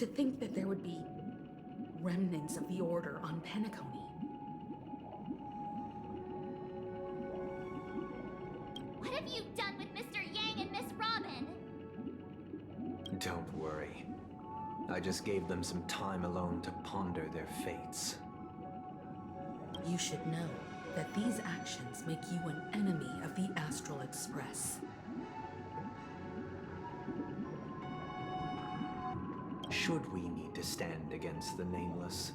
To think that there would be remnants of the Order on Penacony. What have you done with Mr. Yang and Miss Robin? Don't worry. I just gave them some time alone to ponder their fates. You should know that these actions make you an enemy of the Astral Express. Should we need to stand against the Nameless,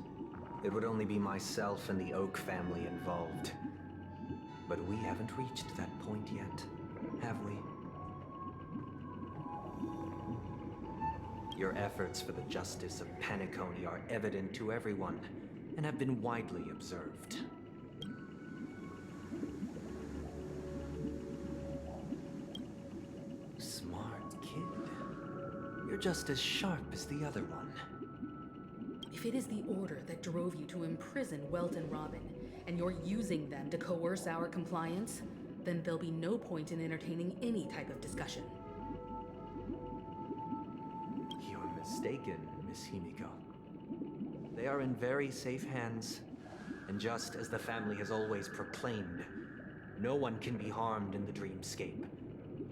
it would only be myself and the Oak family involved. But we haven't reached that point yet, have we? Your efforts for the justice of Penacony are evident to everyone, and have been widely observed. Smart kid. You're just as sharp as the other one. If it is the Order that drove you to imprison Welt and Robin, and you're using them to coerce our compliance, then there'll be no point in entertaining any type of discussion. You're mistaken, Miss Himiko. They are in very safe hands, and just as the family has always proclaimed, no one can be harmed in the dreamscape,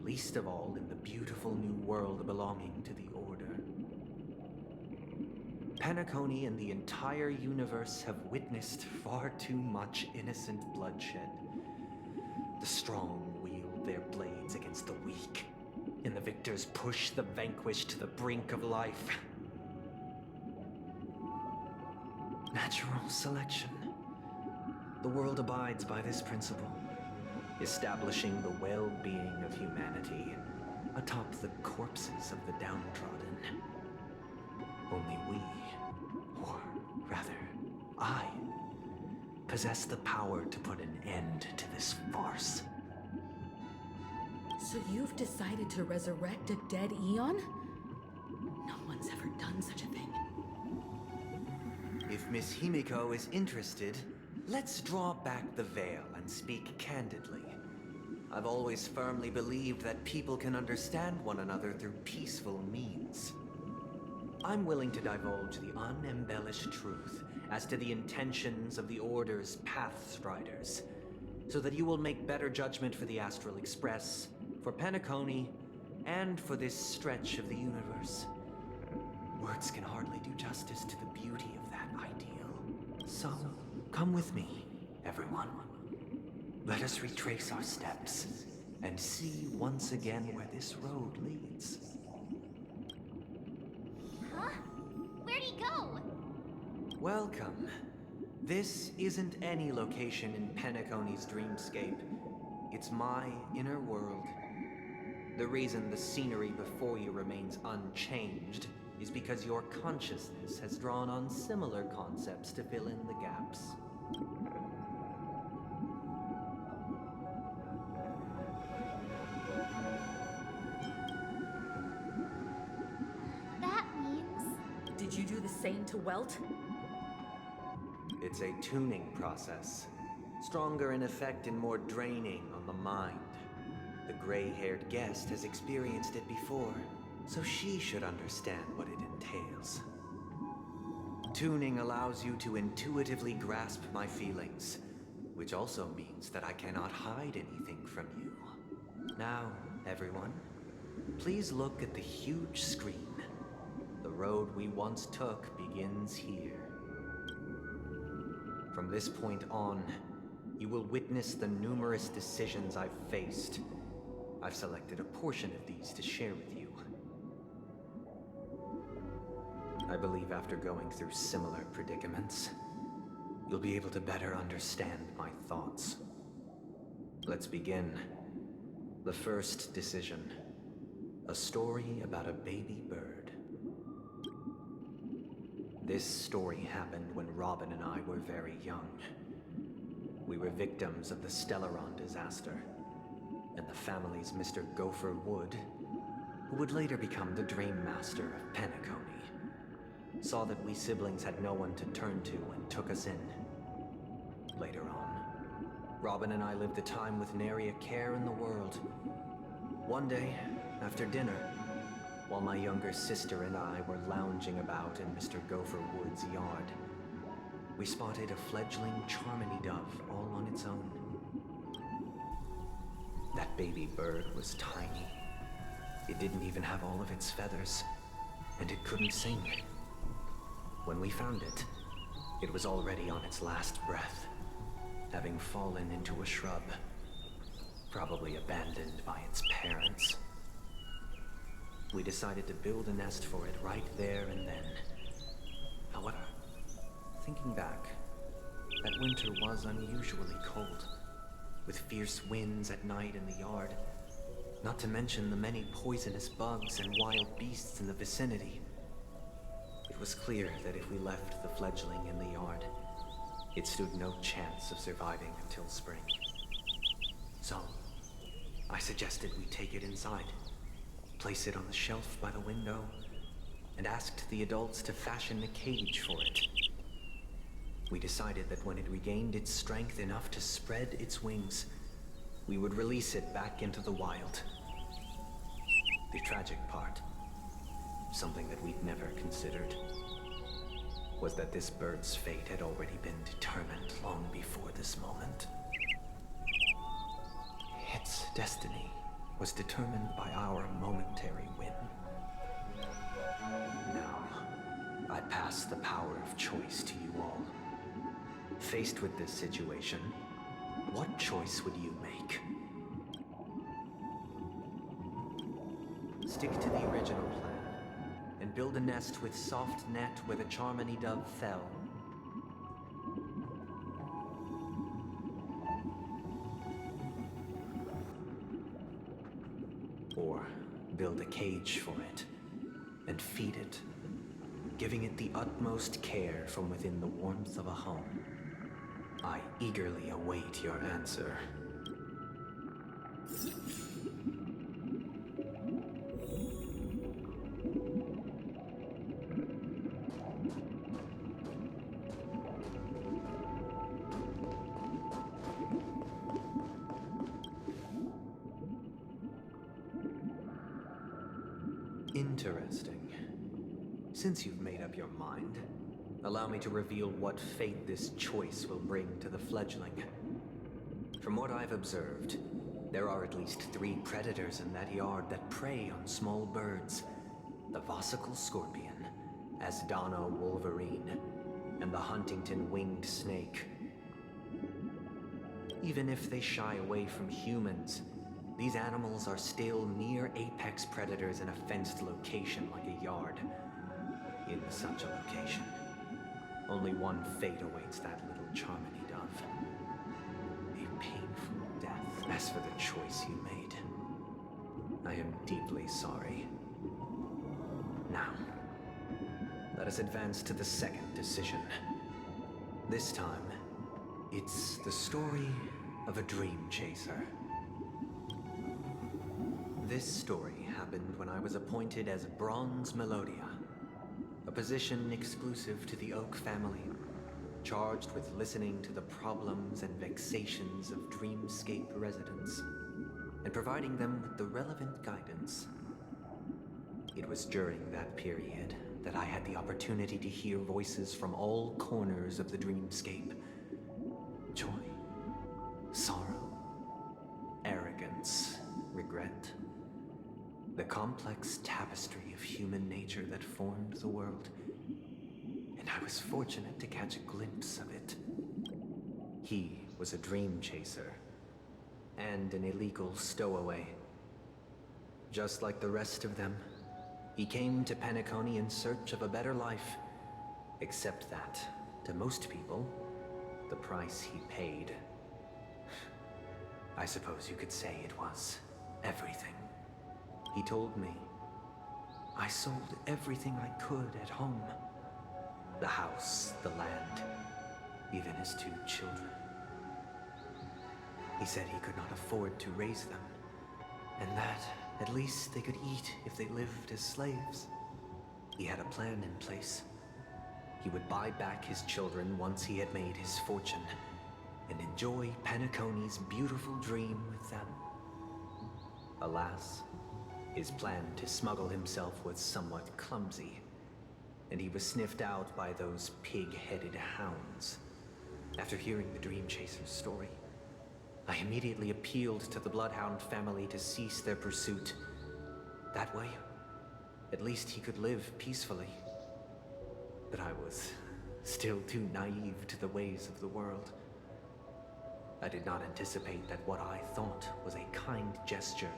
least of all in the beautiful new world belonging to the Order. Penacony and the entire universe have witnessed far too much innocent bloodshed. The strong wield their blades against the weak, and the victors push the vanquished to the brink of life. Natural selection. The world abides by this principle, establishing the well-being of humanity atop the corpses of the downtrodden. Only we, or rather, I, possess the power to put an end to this farce. So you've decided to resurrect a dead Eon? No one's ever done such a thing. If Miss Himiko is interested, let's draw back the veil and speak candidly. I've always firmly believed that people can understand one another through peaceful means. I'm willing to divulge the unembellished truth as to the intentions of the Order's Pathstriders, so that you will make better judgment for the Astral Express, for Penacony, and for this stretch of the universe. Words can hardly do justice to the beauty of that ideal. So, come with me, everyone. Let us retrace our steps and see once again where this road leads. Huh? Where'd he go? Welcome. This isn't any location in Penacony's dreamscape. It's my inner world. The reason the scenery before you remains unchanged is because your consciousness has drawn on similar concepts to fill in the gaps. That means... Did you do the same to Welt? It's a tuning process. Stronger in effect and more draining on the mind. The gray-haired guest has experienced it before, so she should understand what it entails. Tuning allows you to intuitively grasp my feelings, which also means that I cannot hide anything from you. Now, everyone, please look at the huge screen. The road we once took begins here. From this point on, you will witness the numerous decisions I've faced. I've selected a portion of these to share with you. I believe after going through similar predicaments, you'll be able to better understand my thoughts. Let's begin. The first decision. A story about a baby bird. This story happened when Robin and I were very young. We were victims of the Stellaron disaster, and the family's Mr. Gopher Wood, who would later become the Dream Master of Penacony, saw that we siblings had no one to turn to and took us in. Later on, Robin and I lived a time with nary a care in the world. One day, after dinner, while my younger sister and I were lounging about in Mr. Gopher Wood's yard, we spotted a fledgling Charmony dove all on its own. That baby bird was tiny. It didn't even have all of its feathers, and it couldn't sing. When we found it, it was already on its last breath, having fallen into a shrub, probably abandoned by its parents. We decided to build a nest for it right there and then. However, thinking back, that winter was unusually cold, with fierce winds at night in the yard, not to mention the many poisonous bugs and wild beasts in the vicinity. It was clear that if we left the fledgling in the yard, it stood no chance of surviving until spring. So, I suggested we take it inside, place it on the shelf by the window, and asked the adults to fashion a cage for it. We decided that when it regained its strength enough to spread its wings, we would release it back into the wild. The tragic part, something that we'd never considered, was that this bird's fate had already been determined long before this moment. Its destiny was determined by our momentary whim. Now, I pass the power of choice to you all. Faced with this situation, what choice would you make? Stick to the original plan, and build a nest with soft net where the Charmony dove fell. Or build a cage for it, and feed it, giving it the utmost care from within the warmth of a home. I eagerly await your answer. Interesting. Since you've made up your mind, allow me to reveal what fate this choice will bring to the fledgling. From what I've observed, there are at least 3 predators in that yard that prey on small birds. The Vossical scorpion, Asdano wolverine, and the Huntington winged snake. Even if they shy away from humans, these animals are still near apex predators in a fenced location like a yard. In such a location, only one fate awaits that little Charmony dove. A painful death. As for the choice you made, I am deeply sorry. Now, let us advance to the second decision. This time, it's the story of a dream chaser. This story happened when I was appointed as Bronze Melodia, a position exclusive to the Oak family, charged with listening to the problems and vexations of dreamscape residents, and providing them with the relevant guidance. It was during that period that I had the opportunity to hear voices from all corners of the dreamscape. Joy, sorrow, arrogance, regret. The complex tapestry of human nature that formed the world. And I was fortunate to catch a glimpse of it. He was a dream chaser, and an illegal stowaway. Just like the rest of them, he came to Penacony in search of a better life. Except that, to most people, the price he paid, I suppose you could say it was everything. He told me, I sold everything I could at home. The house, the land, even his 2 children. He said he could not afford to raise them, and that at least they could eat if they lived as slaves. He had a plan in place. He would buy back his children once he had made his fortune, and enjoy Penacony's beautiful dream with them. Alas, His plan to smuggle himself was somewhat clumsy, and he was sniffed out by those pig-headed hounds. After hearing the Dream Chaser's story, I immediately appealed to the Bloodhound family to cease their pursuit. That way, at least he could live peacefully. But I was still too naive to the ways of the world. I did not anticipate that what I thought was a kind gesture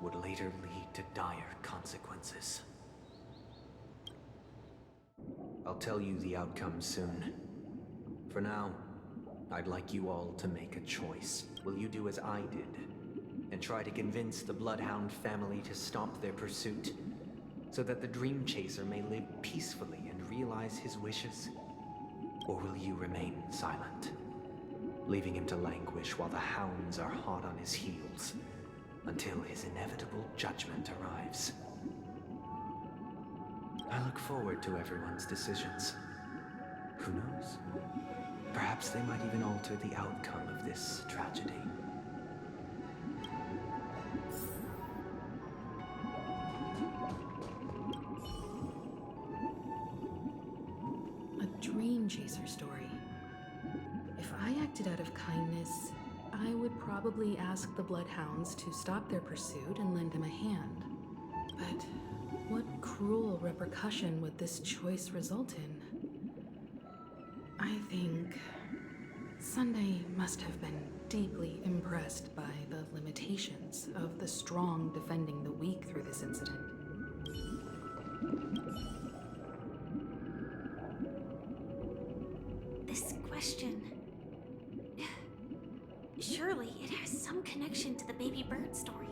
would later lead to dire consequences. I'll tell you the outcome soon. For now, I'd like you all to make a choice. Will you do as I did and try to convince the Bloodhound family to stop their pursuit so that the Dream Chaser may live peacefully and realize his wishes? Or will you remain silent, leaving him to languish while the hounds are hot on his heels until his inevitable judgment arrives? I look forward to everyone's decisions. Who knows? Perhaps they might even alter the outcome of this tragedy. A Dream Chaser story. If I acted out of kindness, I would probably ask the Bloodhounds to stop their pursuit and lend him a hand. But what cruel repercussion would this choice result in? I think Sunday must have been deeply impressed by the limitations of the strong defending the weak through this incident. This question... Surely it has some connection to the baby bird story.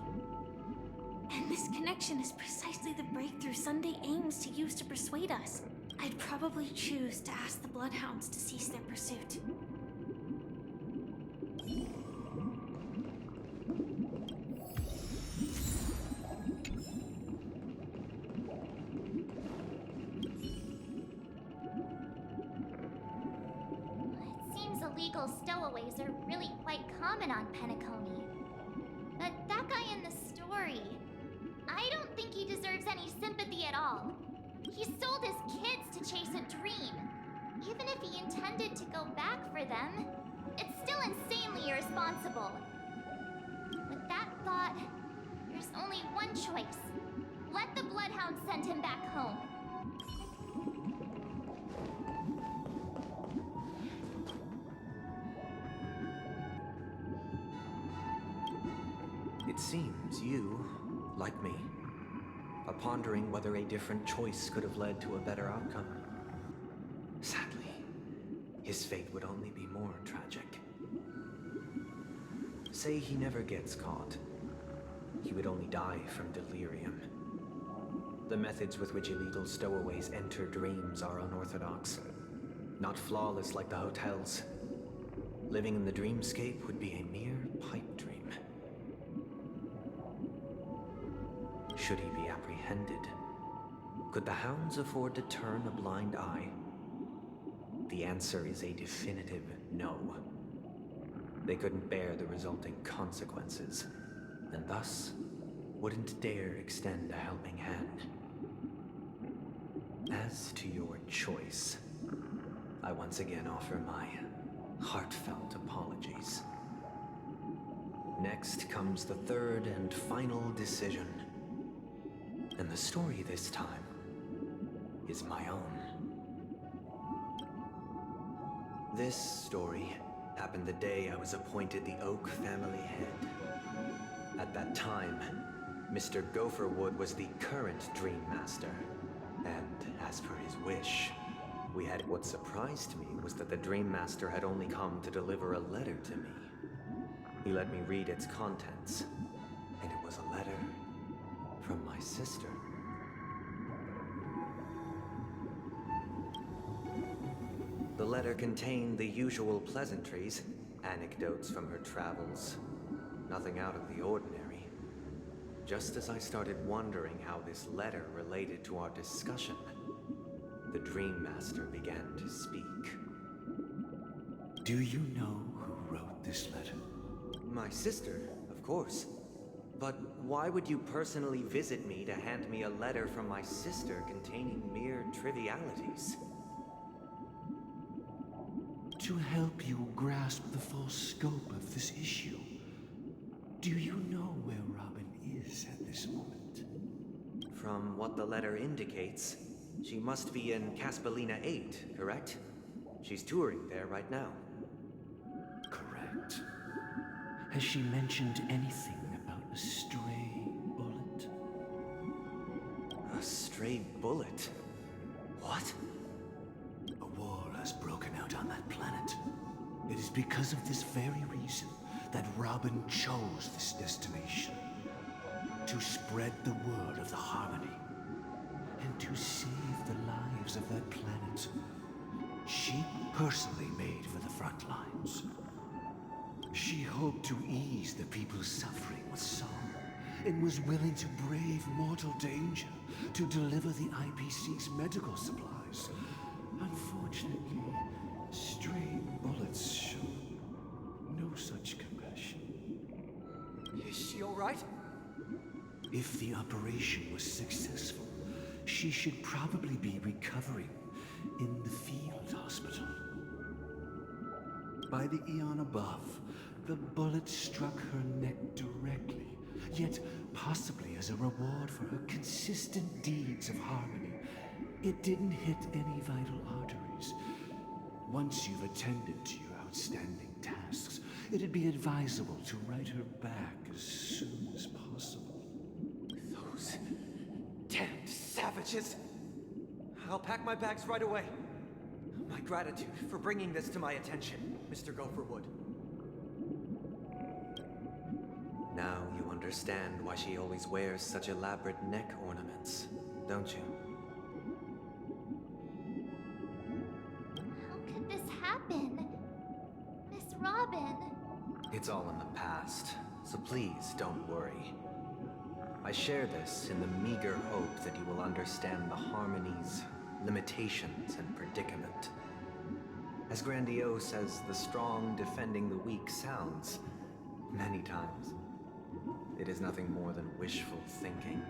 And this connection is precisely the breakthrough Sunday aims to use to persuade us. I'd probably choose to ask the Bloodhounds to cease their pursuit. It seems illegal stowaways are really quite common on Penacony. But that guy in the story, I don't think he deserves any sympathy at all. He sold his kids to chase a dream. Even if he intended to go back for them, it's still insanely irresponsible. With that thought, there's only one choice. Let the Bloodhounds send him back home. It seems you, like me, are pondering whether a different choice could have led to a better outcome. Sadly, his fate would only be more tragic. Say he never gets caught. He would only die from delirium. The methods with which illegal stowaways enter dreams are unorthodox, not flawless like the hotels. Living in the dreamscape would be a mere pipe dream. Should he be apprehended? Could the hounds afford to turn a blind eye? The answer is a definitive no. They couldn't bear the resulting consequences, and thus wouldn't dare extend a helping hand. As to your choice, I once again offer my heartfelt apologies. Next comes the third and final decision. And the story this time is my own. This story happened the day I was appointed the Oak family head. At that time, Mr. Gopherwood was the current Dream Master, and as per his wish, we had... What surprised me was that the Dream Master had only come to deliver a letter to me. He let me read its contents, and it was a letter from my sister. The letter contained the usual pleasantries, anecdotes from her travels, nothing out of the ordinary. Just as I started wondering how this letter related to our discussion, the Dream Master began to speak. Do you know who wrote this letter? My sister, of course. But Why would you personally visit me to hand me a letter from my sister containing mere trivialities? To help you grasp the full scope of this issue. Do you know where Robin is at this moment? From what the letter indicates, she must be in Caspelina 8, correct? She's touring there right now. Correct. Has she mentioned anything about a stray bullet? A stray bullet? What? A war has broken out on that planet. It is because of this very reason that Robin chose this destination. To spread the word of the harmony. And to save the lives of that planet. She personally made for the front lines. She hoped to ease the people's suffering with song, and was willing to brave mortal danger to deliver the IPC's medical supplies. Unfortunately, stray bullets show no such compassion. Is she alright? If the operation was successful, she should probably be recovering in the field hospital. By the eon above, the bullet struck her neck directly, yet possibly as a reward for her consistent deeds of harmony. It didn't hit any vital arteries. Once you've attended to your outstanding tasks, it'd be advisable to write her back as soon as possible. Those damned savages! I'll pack my bags right away. My gratitude for bringing this to my attention, Mr. Gopherwood. Now you understand why she always wears such elaborate neck ornaments, don't you? How could this happen? Miss Robin. It's all in the past, so please don't worry. I share this in the meager hope that you will understand the harmony's limitations and predicament. As grandiose as the strong defending the weak sounds, many times, it is nothing more than wishful thinking.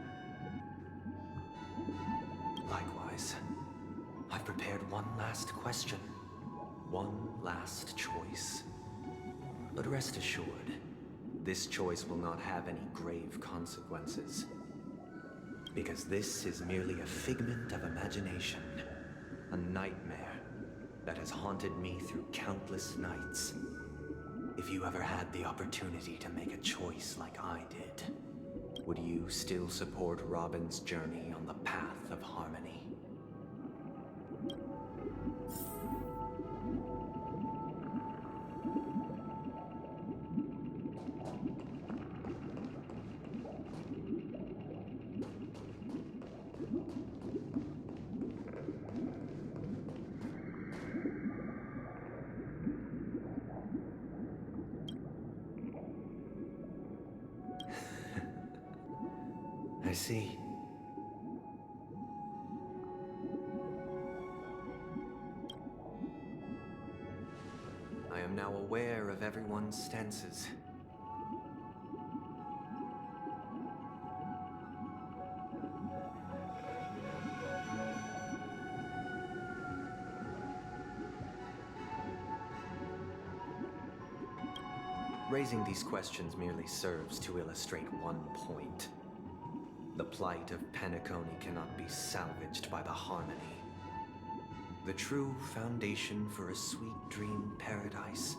Likewise, I've prepared one last question, one last choice. But rest assured, this choice will not have any grave consequences. Because this is merely a figment of imagination, a nightmare that has haunted me through countless nights. If you ever had the opportunity to make a choice like I did, would you still support Robin's journey on the path of harmony? I see. I am now aware of everyone's stances. Raising these questions merely serves to illustrate one point. The plight of Penacony cannot be salvaged by the harmony. The true foundation for a sweet dream paradise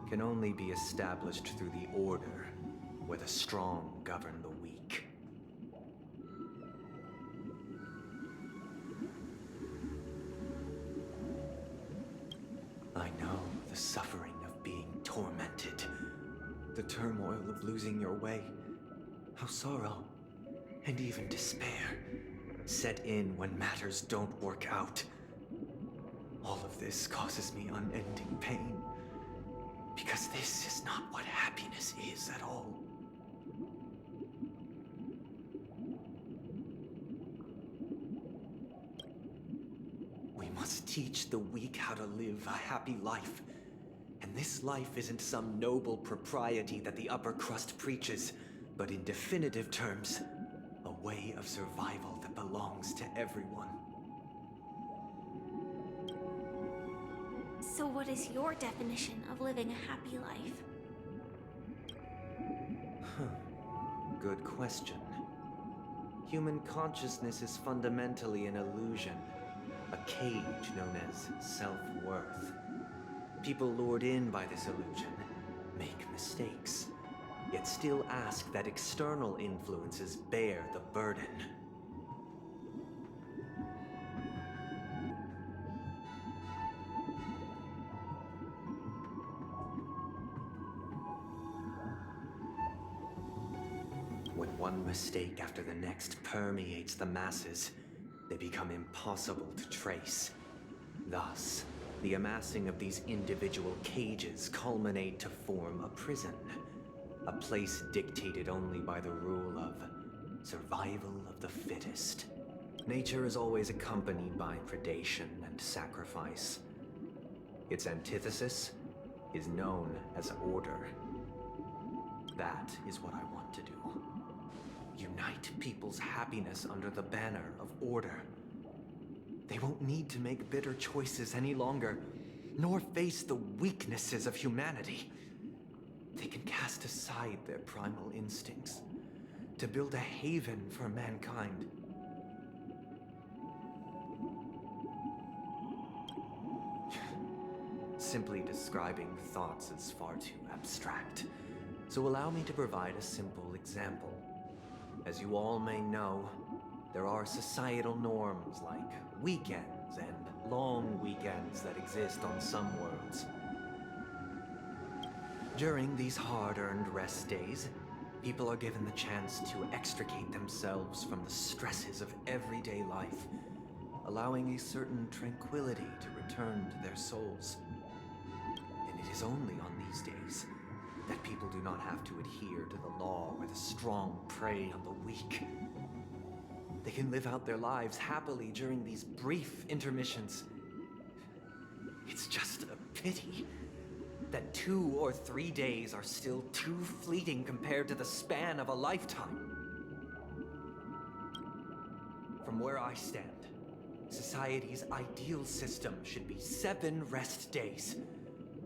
can only be established through the order where the strong govern the weak. I know the suffering of being tormented, the turmoil of losing your way, how sorrow and even despair set in when matters don't work out. All of this causes me unending pain, because this is not what happiness is at all. We must teach the weak how to live a happy life. And this life isn't some noble propriety that the upper crust preaches, but in definitive terms, a way of survival that belongs to everyone. So what is your definition of living a happy life? Good question. Human consciousness is fundamentally an illusion, a cage known as self-worth. People lured in by this illusion make mistakes, yet still ask that external influences bear the burden. When one mistake after the next permeates the masses, they become impossible to trace. Thus, the amassing of these individual cages culminate to form a prison. A place dictated only by the rule of survival of the fittest. Nature is always accompanied by predation and sacrifice. Its antithesis is known as order. That is what I want to do. Unite people's happiness under the banner of order. They won't need to make bitter choices any longer, nor face the weaknesses of humanity. They can cast aside their primal instincts to build a haven for mankind. Simply describing thoughts is far too abstract, so allow me to provide a simple example. As you all may know, there are societal norms like weekends and long weekends that exist on some worlds. During these hard-earned rest days, people are given the chance to extricate themselves from the stresses of everyday life, allowing a certain tranquility to return to their souls. And it is only on these days that people do not have to adhere to the law where the strong prey on the weak. They can live out their lives happily during these brief intermissions. It's just a pity that 2 or 3 days are still too fleeting compared to the span of a lifetime. From where I stand, society's ideal system should be 7 rest days.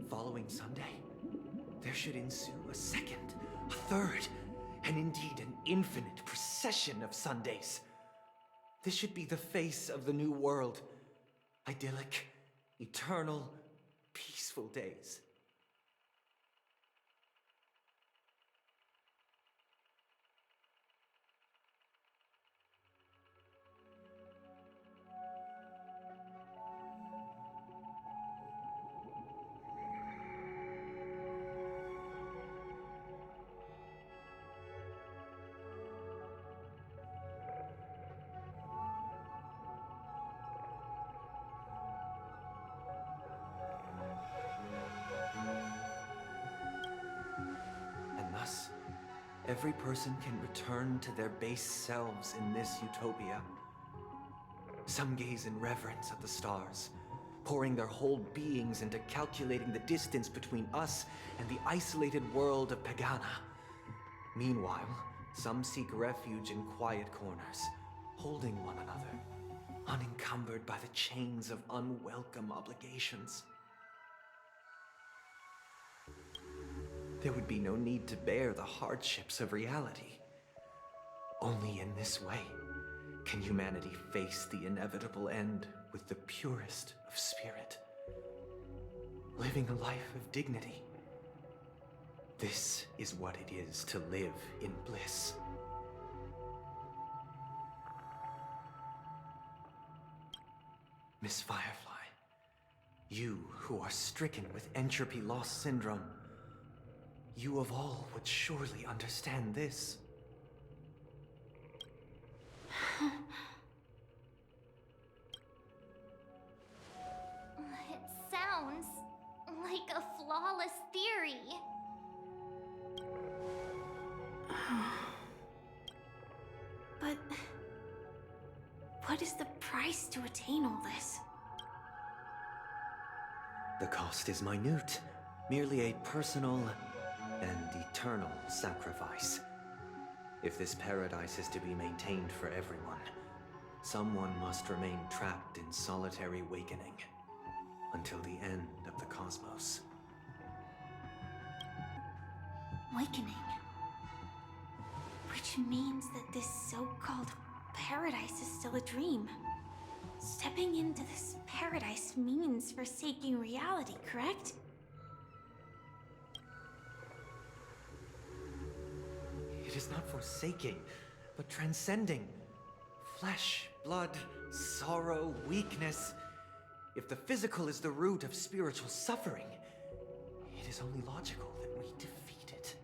Following Sunday, there should ensue a second, a third, and indeed an infinite procession of Sundays. This should be the face of the new world. Idyllic, eternal, peaceful days. Thus, every person can return to their base selves in this utopia. Some gaze in reverence at the stars, pouring their whole beings into calculating the distance between us and the isolated world of Pagana. Meanwhile, some seek refuge in quiet corners, holding one another, unencumbered by the chains of unwelcome obligations. There would be no need to bear the hardships of reality. Only in this way can humanity face the inevitable end with the purest of spirit, living a life of dignity. This is what it is to live in bliss. Miss Firefly, you who are stricken with entropy loss syndrome, you of all would surely understand this. It sounds like a flawless theory. But what is the price to attain all this? The cost is minute, merely a personal and eternal sacrifice. If this paradise is to be maintained for everyone, someone must remain trapped in solitary awakening until the end of the cosmos. Awakening. Which means that this so-called paradise is still a dream. Stepping into this paradise means forsaking reality, correct? It is not forsaking, but transcending. Flesh, blood, sorrow, weakness. If the physical is the root of spiritual suffering, it is only logical that we defeat it.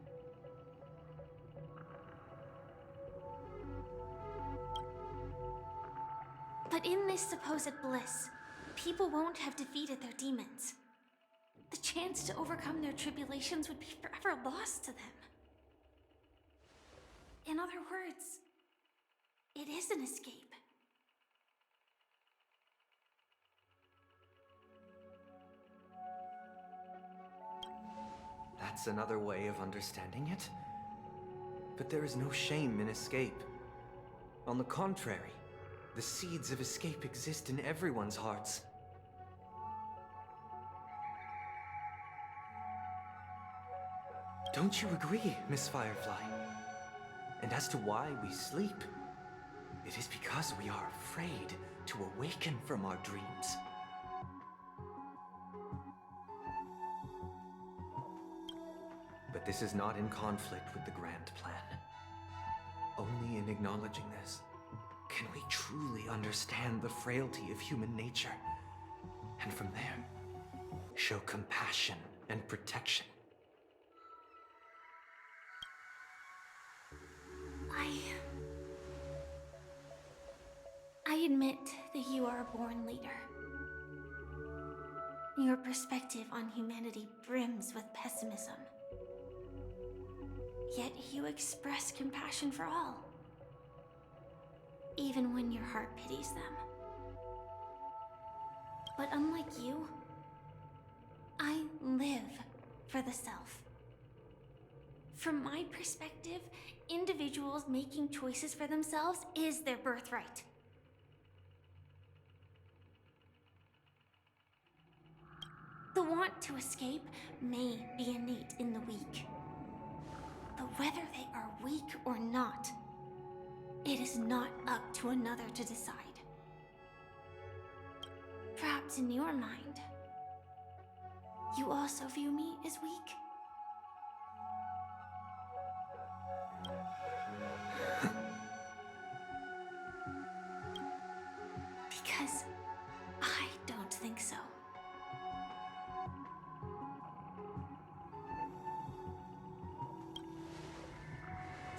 But in this supposed bliss, people won't have defeated their demons. The chance to overcome their tribulations would be forever lost to them. In other words, it is an escape. That's another way of understanding it. But there is no shame in escape. On the contrary, the seeds of escape exist in everyone's hearts. Don't you agree, Miss Firefly? And as to why we sleep, it is because we are afraid to awaken from our dreams. But this is not in conflict with the grand plan. Only in acknowledging this can we truly understand the frailty of human nature, and from there, show compassion and protection. I admit that you are a born leader. Your perspective on humanity brims with pessimism. Yet you express compassion for all, even when your heart pities them. But unlike you, I live for the self. From my perspective, individuals making choices for themselves is their birthright. The want to escape may be innate in the weak. But whether they are weak or not, it is not up to another to decide. Perhaps in your mind, you also view me as weak? Because I don't think so.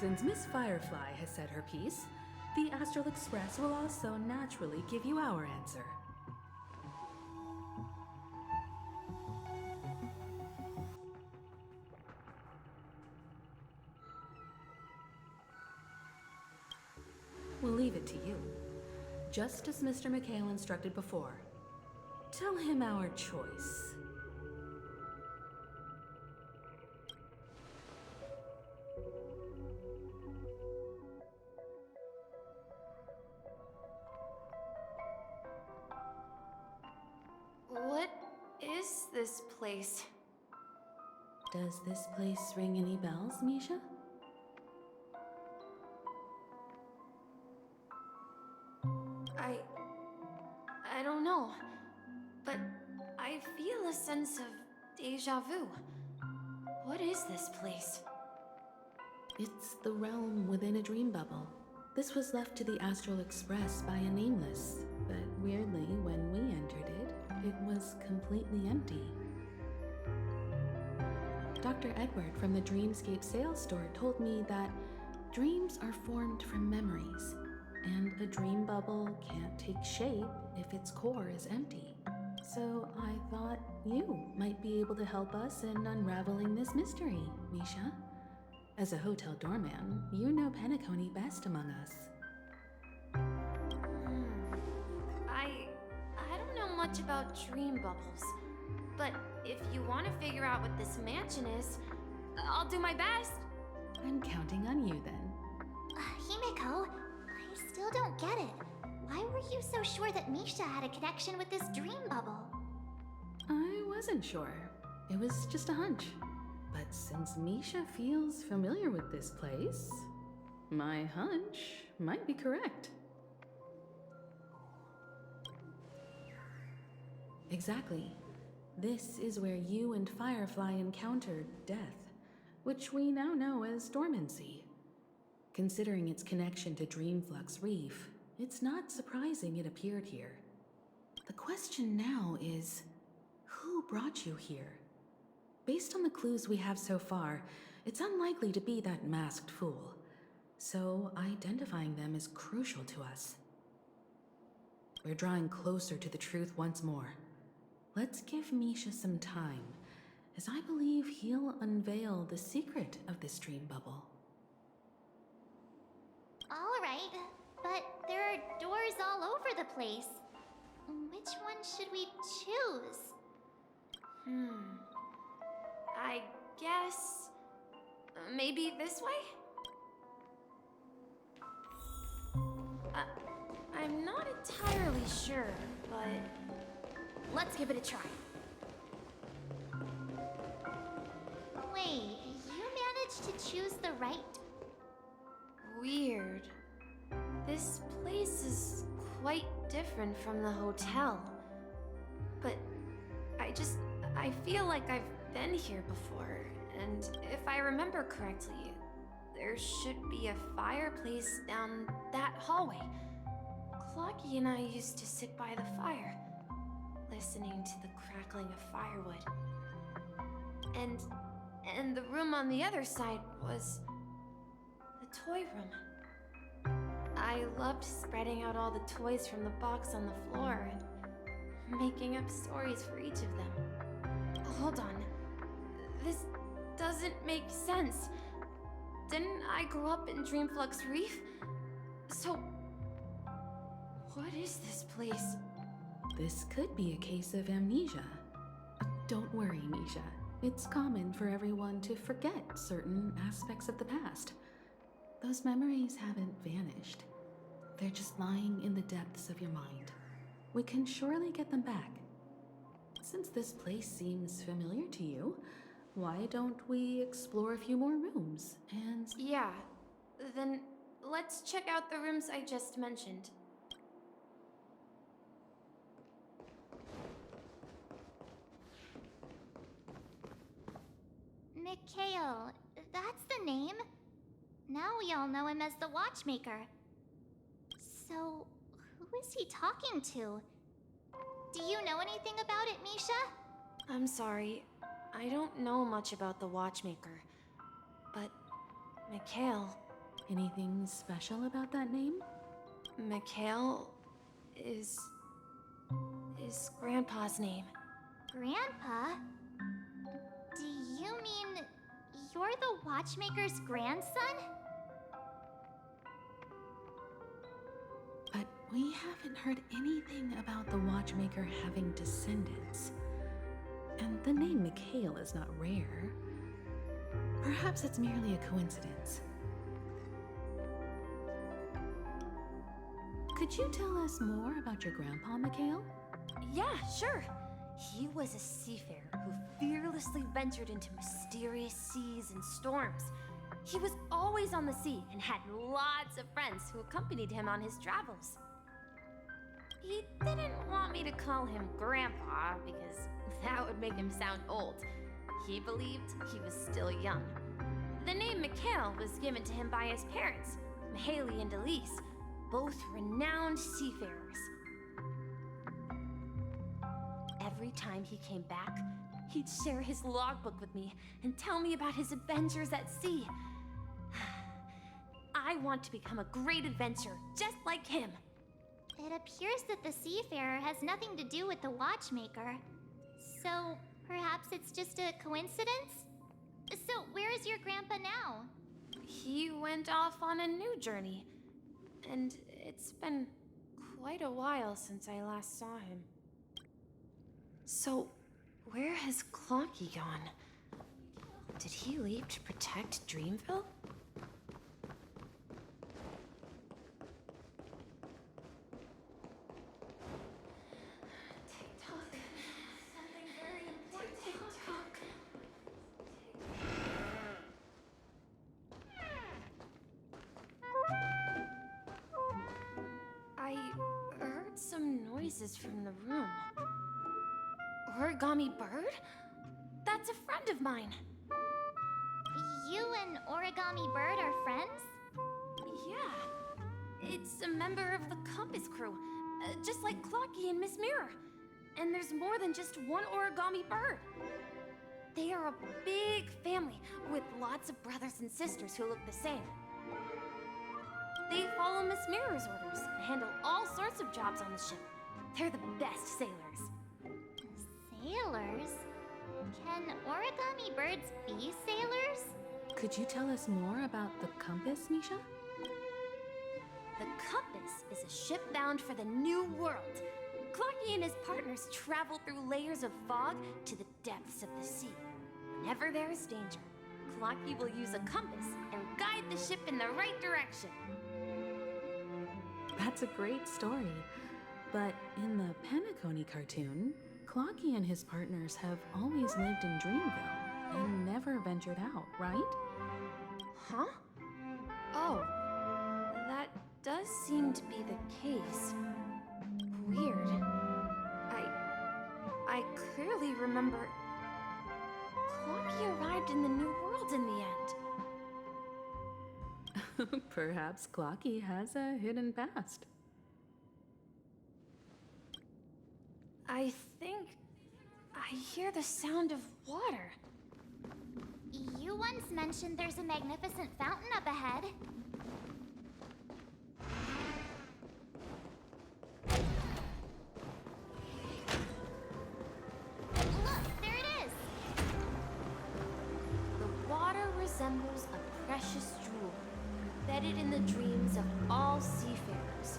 Since Miss Firefly has said her piece, the Astral Express will also naturally give you our answer. We'll leave it to you. Just as Mr. Mikhail instructed before. Tell him our choice. What is this place? Does this place ring any bells, Misha? I don't know, but I feel a sense of deja vu. What is this place? It's the realm within a dream bubble. This was left to the Astral Express by a nameless, but weirdly, when we entered it, it was completely empty. Dr. Edward from the Dreamscape sales store told me that dreams are formed from memories, and a dream bubble can't take shape if its core is empty. So I thought you might be able to help us in unraveling this mystery, Misha. As a hotel doorman, you know Penacony best among us. I don't know much about dream bubbles, but if you want to figure out what this mansion is, I'll do my best. I'm counting on you then. Himiko, I still don't get it. Why were you so sure that Misha had a connection with this dream bubble? I wasn't sure. It was just a hunch. But since Misha feels familiar with this place, my hunch might be correct. Exactly. This is where you and Firefly encountered death, which we now know as dormancy. Considering its connection to Dreamflux Reef, it's not surprising it appeared here. The question now is, who brought you here? Based on the clues we have so far, it's unlikely to be that masked fool. So identifying them is crucial to us. We're drawing closer to the truth once more. Let's give Misha some time, as I believe he'll unveil the secret of this dream bubble. Alright, but there are doors all over the place. Which one should we choose? I guess... maybe this way? I'm not entirely sure, but... let's give it a try. Wait, you managed to choose the right... Weird. This place is quite different from the hotel. But I feel like I've been here before, and if I remember correctly, there should be a fireplace down that hallway. Clocky and I used to sit by the fire, listening to the crackling of firewood. And the room on the other side was the toy room. I loved spreading out all the toys from the box on the floor and making up stories for each of them. Hold on. This doesn't make sense. Didn't I grow up in Dreamflux Reef? So, what is this place? This could be a case of amnesia. Don't worry, Misha. It's common for everyone to forget certain aspects of the past. Those memories haven't vanished. They're just lying in the depths of your mind. We can surely get them back. Since this place seems familiar to you, why don't we explore a few more rooms and... Yeah, then let's check out the rooms I just mentioned. Mikhail, that's the name. Now we all know him as the Watchmaker. So, who is he talking to? Do you know anything about it, Misha? I'm sorry, I don't know much about the Watchmaker. But, Mikhail... Anything special about that name? Mikhail is Grandpa's name. Grandpa? Do you mean you're the Watchmaker's grandson? But we haven't heard anything about the Watchmaker having descendants. And the name Mikhail is not rare. Perhaps it's merely a coincidence. Could you tell us more about your grandpa, Mikhail? Yeah, sure. He was a seafarer who fearlessly ventured into mysterious seas and storms. He was always on the sea and had lots of friends who accompanied him on his travels. He didn't want me to call him Grandpa because that would make him sound old. He believed he was still young. The name Mikhail was given to him by his parents, Mihaly and Elise, both renowned seafarers. Every time he came back, he'd share his logbook with me and tell me about his adventures at sea. I want to become a great adventurer, just like him. It appears that the Seafarer has nothing to do with the Watchmaker. So, perhaps it's just a coincidence? So, where is your grandpa now? He went off on a new journey, and it's been quite a while since I last saw him. So, where has Clocky gone? Did he leave to protect Dreamville? some noises from the room. Origami bird? That's a friend of mine. You and Origami Bird are friends? Yeah. It's a member of the Compass crew, just like Clocky and Miss Mirror. And there's more than just one Origami Bird. They are a big family with lots of brothers and sisters who look the same. They follow Miss Mirror's orders and handle all sorts of jobs on the ship. They're the best sailors. Sailors? Can origami birds be sailors? Could you tell us more about the compass, Misha? The Compass is a ship bound for the New World. Clocky and his partners travel through layers of fog to the depths of the sea. Whenever there is danger, Clocky will use a compass and guide the ship in the right direction. That's a great story. But in the Penacony cartoon, Clocky and his partners have always lived in Dreamville and never ventured out, right? Huh? Oh, that does seem to be the case. Weird. I clearly remember Clocky arrived in the New World in the end. Perhaps Clocky has a hidden past. I think I hear the sound of water. You once mentioned there's a magnificent fountain up ahead. Look, there it is! The water resembles a precious jewel, embedded in the dreams of all seafarers.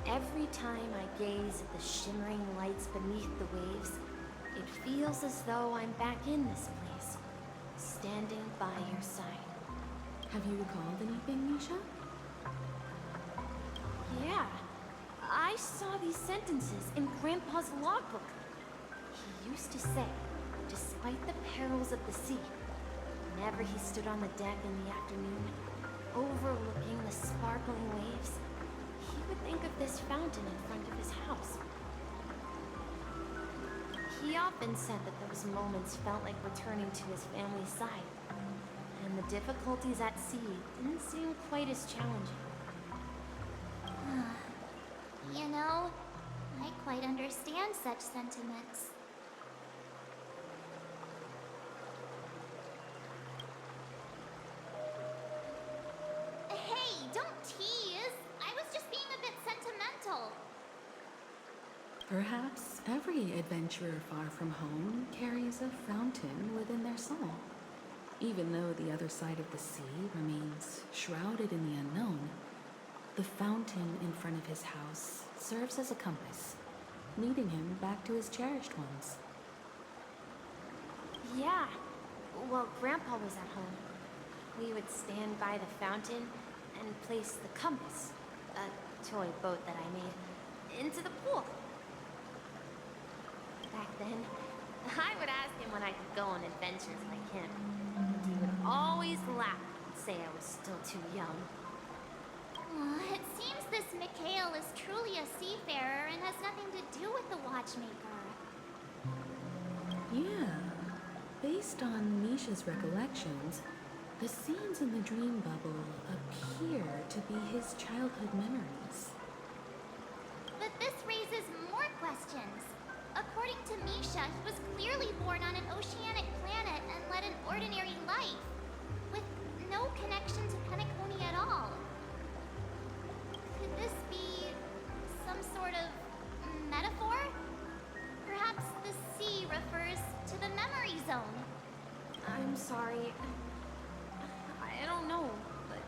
Every time I gaze at the shimmering lights beneath the waves, it feels as though I'm back in this place, standing by your side. Have you recalled anything, Misha? Yeah, I saw these sentences in Grandpa's logbook. He used to say, despite the perils of the sea, whenever he stood on the deck in the afternoon, overlooking the sparkling waves, he would think of this fountain in front of his house. He often said that those moments felt like returning to his family's side, and the difficulties at sea didn't seem quite as challenging. You know, I quite understand such sentiments. Hey, don't tease! I was just being a bit sentimental. Perhaps every adventurer far from home carries a fountain within their soul. Even though the other side of the sea remains shrouded in the unknown, the fountain in front of his house serves as a compass, leading him back to his cherished ones. Yeah, while Grandpa was at home, we would stand by the fountain and place the compass, a toy boat that I made, into the pool. Back then, I would ask him when I could go on adventures like him, and he would always laugh and say I was still too young. It seems this Mikhail is truly a seafarer and has nothing to do with the watchmaker. Yeah. Based on Misha's recollections, the scenes in the dream bubble appear to be his childhood memories. But this raises more questions. According to Misha, he was clearly born on an oceanic planet and led an ordinary life, with no connection to Penacony at all. Could this be some sort of metaphor? Perhaps the sea refers to the memory zone. I'm sorry. I don't know, but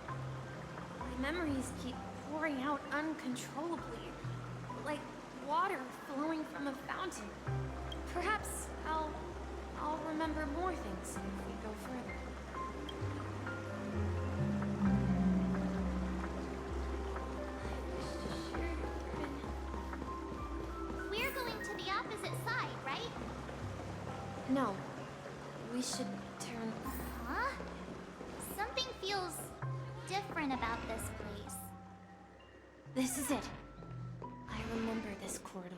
my memories keep pouring out uncontrollably, like water flowing from a fountain. Perhaps I'll remember more things if we go further. We're going to the opposite side, right? No, we should turn. Huh? Something feels different about this place. This is it. remember this corridor.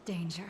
Danger.